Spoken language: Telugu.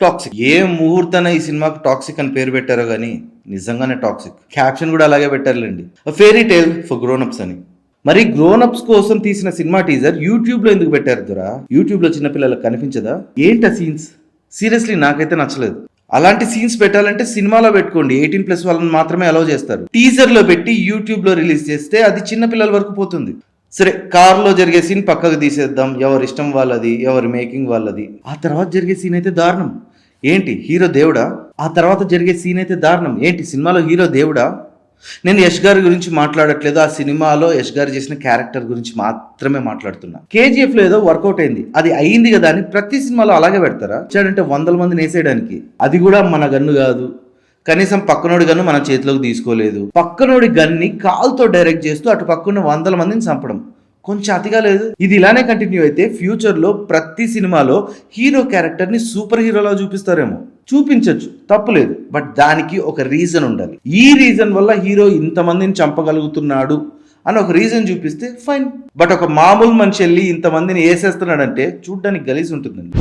టాక్సిక్. ఏ ముహూర్తాన ఈ సినిమాకి టాక్సిక్ అని పేరు పెట్టారో కానీ నిజంగానే టాక్సిక్. క్యాప్షన్ కూడా అలాగే పెట్టారులేండి, ఫెయిరీ టేల్ ఫర్ గ్రోనప్స్ అని. మరి గ్రోనప్స్ కోసం తీసిన సినిమా టీజర్ యూట్యూబ్ లో ఎందుకు పెట్టారు దొరా? యూట్యూబ్ లో చిన్నపిల్లలకు కనిపించదా ఏంటి ఆ సీన్స్? సీరియస్లీ నాకైతే నచ్చలేదు. అలాంటి సీన్స్ పెట్టాలంటే సినిమాలో పెట్టుకోండి, 18+ వాళ్ళని మాత్రమే అలౌ చేస్తారు. టీజర్ లో పెట్టి యూట్యూబ్ లో రిలీజ్ చేస్తే అది చిన్న పిల్లల వరకు పోతుంది. సరే, కార్లో జరిగే సీన్ పక్కకు తీసేద్దాం, ఎవరి ఇష్టం వాళ్ళది, ఎవరి మేకింగ్ వాళ్ళది. ఆ తర్వాత జరిగే సీన్ అయితే దారుణం. ఏంటి హీరో దేవుడా? ఆ తర్వాత జరిగే సీన్ అయితే దారుణం. ఏంటి సినిమాలో హీరో దేవుడా? నేను యష్ గారి గురించి మాట్లాడట్లేదు, ఆ సినిమాలో యష్ గారు చేసిన క్యారెక్టర్ గురించి మాత్రమే మాట్లాడుతున్నా. కేజీఎఫ్ లో ఏదో వర్కౌట్ అయింది, అది అయింది కదా అని ప్రతి సినిమాలో అలాగే పెడతారా? అంటే 100 మందిని వేసేయడానికి. అది కూడా మన గన్ను కాదు, కనీసం పక్కనోడి గన్ను మన చేతిలోకి తీసుకోలేదు. పక్కనోడి గన్ని కాల్తో డైరెక్ట్ చేస్తూ అటు పక్కన 100 మందిని చంపడం కొంచెం అతిగా లేదు? ఇది ఇలానే కంటిన్యూ అయితే ఫ్యూచర్ లో ప్రతి సినిమాలో హీరో క్యారెక్టర్ ని సూపర్ హీరోలా చూపిస్తారేమో. చూపించవచ్చు, తప్పులేదు, బట్ దానికి ఒక రీజన్ ఉండాలి. ఈ రీజన్ వల్ల హీరో ఇంతమందిని చంపగలుగుతున్నాడు అని ఒక రీజన్ చూపిస్తే ఫైన్. బట్ ఒక మామూలు మనిషి వెళ్ళి ఇంతమందిని వేసేస్తున్నాడంటే చూడ్డానికి గలీజ్ ఉంటుందండి.